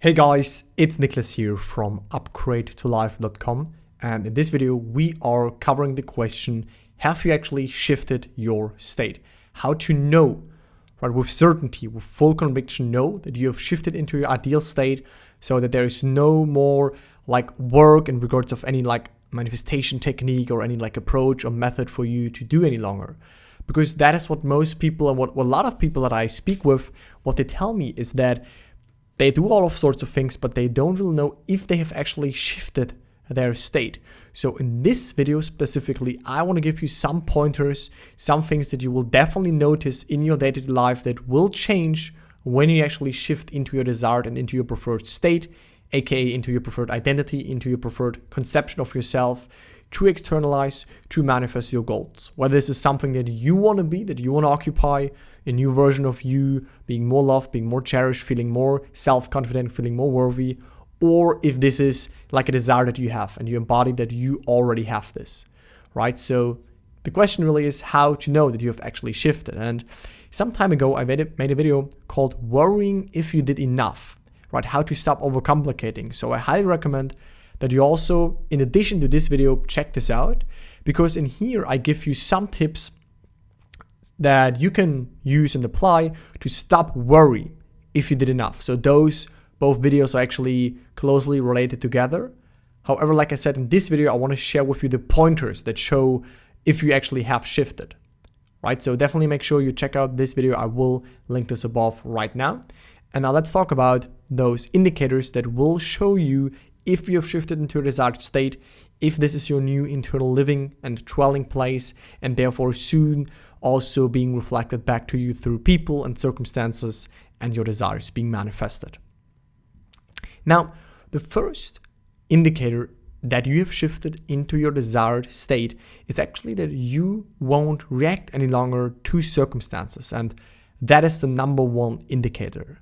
Hey guys, it's Nicholas here from upgradeToLife.com, and in this video we are covering the question, have you actually shifted your state? How to know, right, with certainty, with full conviction, know that you have shifted into your ideal state so that there is no more work in regards of any manifestation technique or any approach or method for you to do any longer. Because that is what most people and what a lot of people that I speak with, what they tell me is that they do all of sorts of things, but they don't really know if they have actually shifted their state. So in this video specifically, I want to give you some pointers, some things that you will definitely notice in your day-to-day life that will change when you actually shift into your desired and into your preferred state, aka into your preferred identity, into your preferred conception of yourself, to externalize, to manifest your goals. Whether this is something that you want to be, that you want to occupy, a new version of you, being more loved, being more cherished, feeling more self-confident, feeling more worthy, or if this is like a desire that you have and you embody that you already have this, right? So the question really is how to know that you have actually shifted. And some time ago, I made a video called Worrying If You Did Enough, right? How to stop overcomplicating. So I highly recommend that you also, in addition to this video, check this out, because in here I give you some tips that you can use and apply to stop worry if you did enough. So those both videos are actually closely related together. However, like I said, in this video, I want to share with you the pointers that show if you actually have shifted, right? So definitely make sure you check out this video. I will link this above right now. And now let's talk about those indicators that will show you if you have shifted into a desired state, if this is your new internal living and dwelling place, and therefore soon also being reflected back to you through people and circumstances and your desires being manifested. Now, the first indicator that you have shifted into your desired state is actually that you won't react any longer to circumstances, and that is the number one indicator.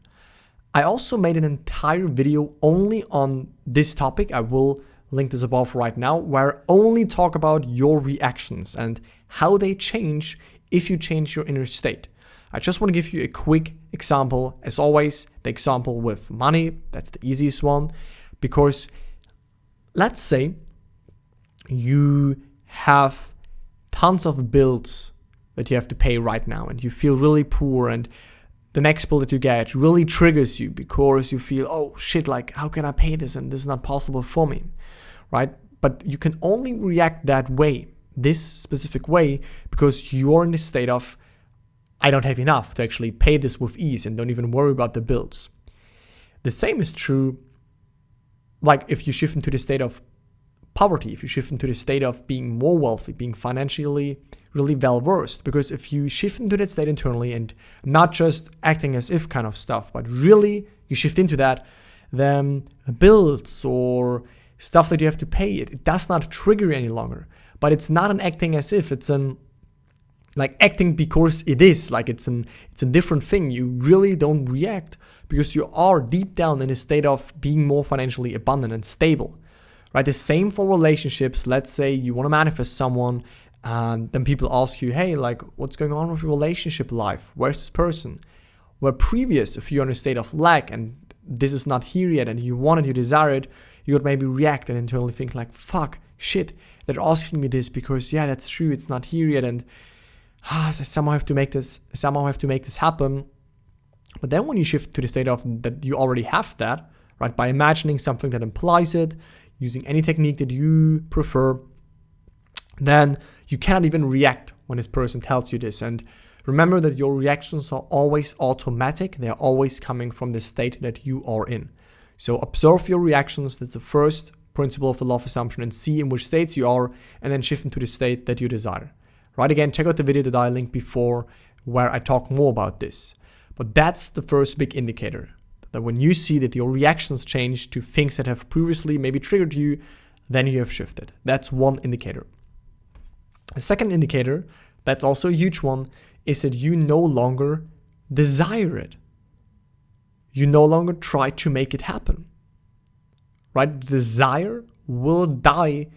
I also made an entire video only on this topic. I will link this above right now, where I only talk about your reactions and how they change if you change your inner state. I just want to give you a quick example. As always, the example with money, that's the easiest one, because let's say you have tons of bills that you have to pay right now and you feel really poor, and the next bill that you get really triggers you because you feel, oh shit, how can I pay this? And this is not possible for me, right? But you can only react that way, this specific way, because you're in the state of, I don't have enough to actually pay this with ease and don't even worry about the bills. The same is true, if you shift into the state of poverty, if you shift into the state of being more wealthy, being financially really well-versed, because if you shift into that state internally and not just acting as if kind of stuff, but really you shift into that, then bills or stuff that you have to pay, it does not trigger you any longer. But it's not an acting as if, it's an acting because it is, it's a different thing. You really don't react because you are deep down in a state of being more financially abundant and stable, right? The same for relationships. Let's say you want to manifest someone, and then people ask you, hey, what's going on with your relationship life? Where's this person? Where previous, if you're in a state of lack and this is not here yet and you want it, you desire it, you would maybe react and internally think fuck, shit, they're asking me this because, yeah, that's true, it's not here yet, and I somehow have to make this happen. But then when you shift to the state of that you already have that, right, by imagining something that implies it, using any technique that you prefer, then you cannot even react when this person tells you this. And remember that your reactions are always automatic. They are always coming from the state that you are in. So observe your reactions. That's the first principle of the law of assumption, and see in which states you are, and then shift into the state that you desire. Right, again, check out the video that I linked before where I talk more about this. But that's the first big indicator, that when you see that your reactions change to things that have previously maybe triggered you, then you have shifted. That's one indicator. A second indicator, that's also a huge one, is that you no longer desire it. You no longer try to make it happen, right? Desire will die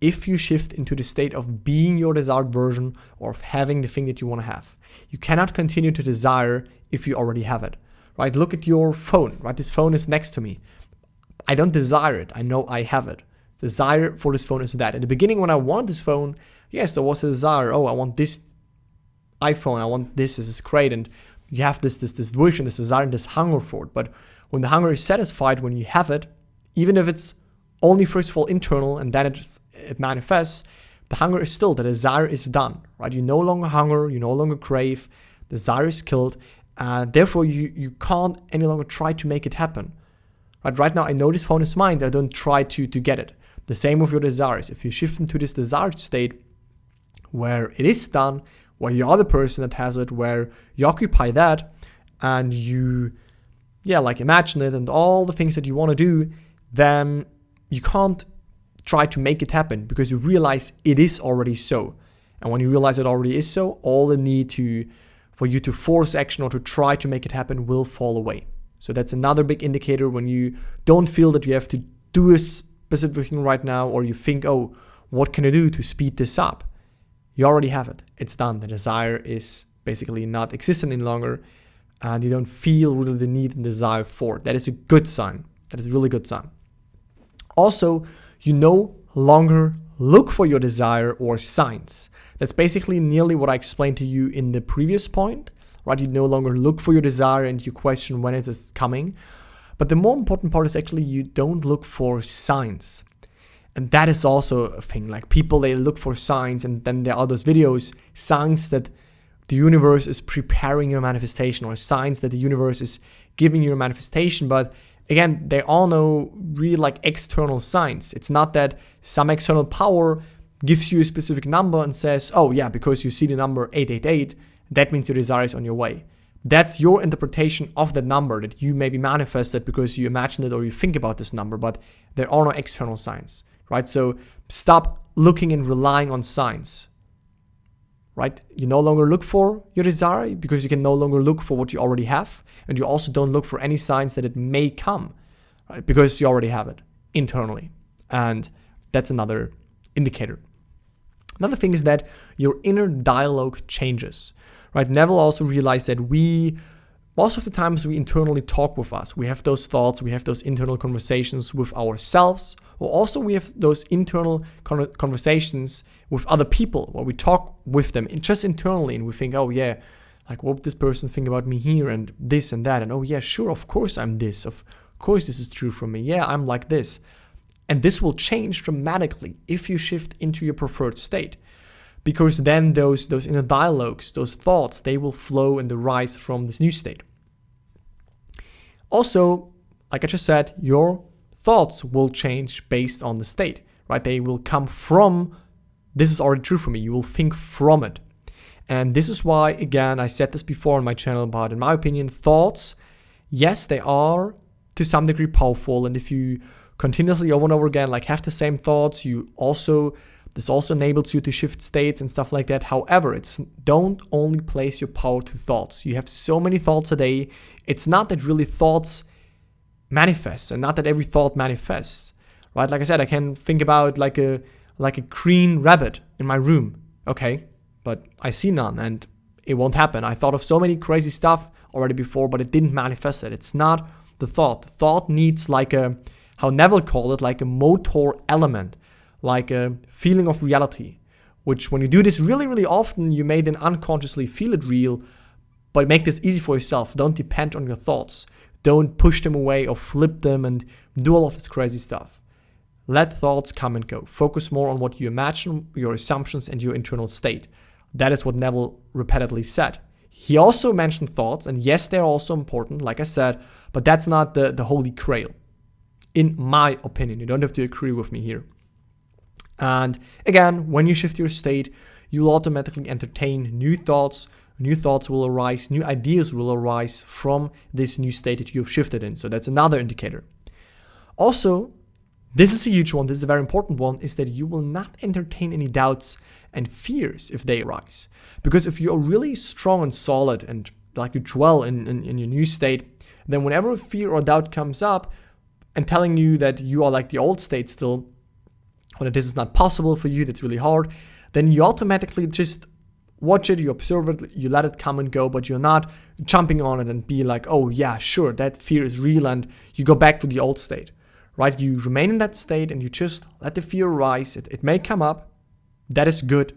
if you shift into the state of being your desired version or of having the thing that you want to have. You cannot continue to desire if you already have it. right? Look at your phone, right? This phone is next to me. I don't desire it. I know I have it. Desire for this phone is that. In the beginning, when I wanted this phone, yes, there was a desire. Oh, I want this iPhone. I want this. This is great. And you have this vision, this desire, and this hunger for it. But when the hunger is satisfied, when you have it, even if it's only first of all internal and then it manifests, the hunger is still, the desire is done, right? You no longer hunger, you no longer crave, desire is killed, and therefore you can't any longer try to make it happen. Right now, I know this phone is mine, I don't try to get it. The same with your desires. If you shift into this desired state where it is done, where you are the person that has it, where you occupy that, and you, imagine it and all the things that you want to do, then you can't try to make it happen because you realize it is already so. And when you realize it already is so, all the need for you to force action or to try to make it happen will fall away. So that's another big indicator when you don't feel that you have to do a specific thing right now, or you think, oh, what can I do to speed this up? You already have it. It's done. The desire is basically not existent any longer, and you don't feel really the need and desire for it. That is a good sign. That is a really good sign. Also, you no longer look for your desire or signs. That's basically nearly what I explained to you in the previous point, right? You no longer look for your desire and you question when it is coming. But the more important part is actually you don't look for signs. And that is also a thing. Like people, they look for signs, and then there are those videos, signs that the universe is preparing your manifestation, or signs that the universe is giving you a manifestation. But again, they all know real external signs. It's not that some external power gives you a specific number and says, oh yeah, because you see the number 888, that means your desire is on your way. That's your interpretation of that number that you maybe manifested because you imagine it or you think about this number, but there are no external signs, right? So stop looking and relying on signs, right? You no longer look for your desire because you can no longer look for what you already have. And you also don't look for any signs that it may come, right? Because you already have it internally. And that's another indicator. Another thing is that your inner dialogue changes, right? Neville also realized that most of the times we internally talk with us. We have those thoughts, we have those internal conversations with ourselves, or also we have those internal conversations with other people where we talk with them just internally and we think, oh yeah, what would this person think about me here and this and that, and oh yeah, sure, of course I'm this, of course this is true for me, yeah, I'm like this. And this will change dramatically if you shift into your preferred state, because then those inner dialogues, those thoughts, they will flow and arise from this new state. Also, like I just said, your thoughts will change based on the state, right? They will come from, this is already true for me, you will think from it. And this is why, again, I said this before on my channel, but in my opinion, thoughts, yes, they are to some degree powerful. And if you continuously over and over again have the same thoughts, this also enables you to shift states and stuff like that. However, don't only place your power to thoughts. You have so many thoughts a day. It's not that really thoughts manifest, and not that every thought manifests, right? Like I said, I can think about like a green rabbit in my room. Okay, but I see none and it won't happen. I thought of so many crazy stuff already before, but it didn't manifest it. It's not the thought. The thought needs how Neville called it, a motor element, like a feeling of reality, which when you do this really, really often, you may then unconsciously feel it real, but make this easy for yourself. Don't depend on your thoughts. Don't push them away or flip them and do all of this crazy stuff. Let thoughts come and go. Focus more on what you imagine, your assumptions, and your internal state. That is what Neville repeatedly said. He also mentioned thoughts, and yes, they're also important, like I said, but that's not the holy grail, in my opinion. You don't have to agree with me here. And again, when you shift your state, you'll automatically entertain new thoughts. New thoughts will arise, new ideas will arise from this new state that you've shifted in. So that's another indicator. Also, this is a huge one, this is a very important one, is that you will not entertain any doubts and fears if they arise. Because if you're really strong and solid and you dwell in your new state, then whenever a fear or doubt comes up and telling you that you are like the old state still, or that this is not possible for you, that's really hard, then you automatically just watch it, you observe it, you let it come and go, but you're not jumping on it and be like, oh yeah, sure, that fear is real, and you go back to the old state, right? You remain in that state and you just let the fear rise. It may come up. That is good,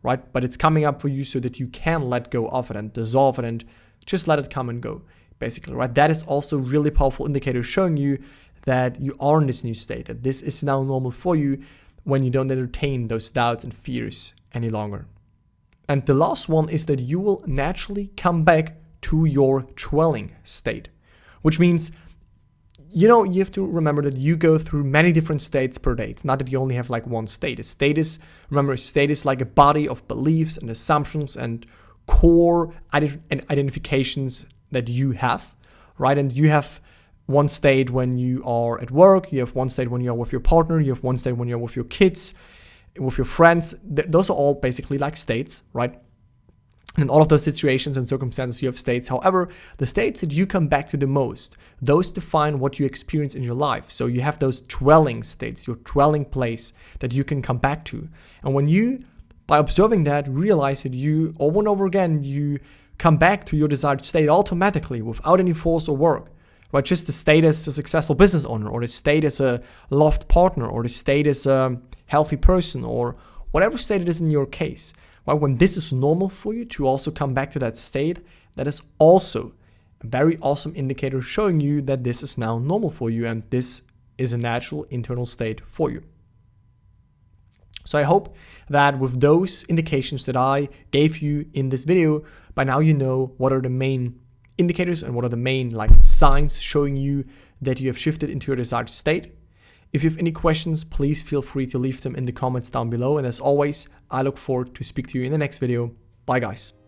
right? But it's coming up for you so that you can let go of it and dissolve it and just let it come and go, basically, right? That is also a really powerful indicator showing you that you are in this new state, that this is now normal for you when you don't entertain those doubts and fears any longer. And the last one is that you will naturally come back to your dwelling state, which means, you have to remember that you go through many different states per day. It's not that you only have like one state. Remember, state is like a body of beliefs and assumptions and core identifications that you have, right? And you have one state when you are at work, you have one state when you're with your partner, you have one state when you're with your kids, with your friends. Those are all basically like states, right? In all of those situations and circumstances, you have states. However, the states that you come back to the most, those define what you experience in your life. So you have those dwelling states, your dwelling place that you can come back to. And when you, by observing that, realize that you, over and over again, you come back to your desired state automatically without any force or work, right? Just the state as a successful business owner, or the state as a loved partner, or the state as a healthy person, or whatever state it is in your case. Right? When this is normal for you to also come back to that state, that is also a very awesome indicator showing you that this is now normal for you and this is a natural internal state for you. So I hope that with those indications that I gave you in this video, by now you know what are the main indicators and what are the main signs showing you that you have shifted into your desired state. If you have any questions, please feel free to leave them in the comments down below. And as always, I look forward to speak to you in the next video. Bye guys.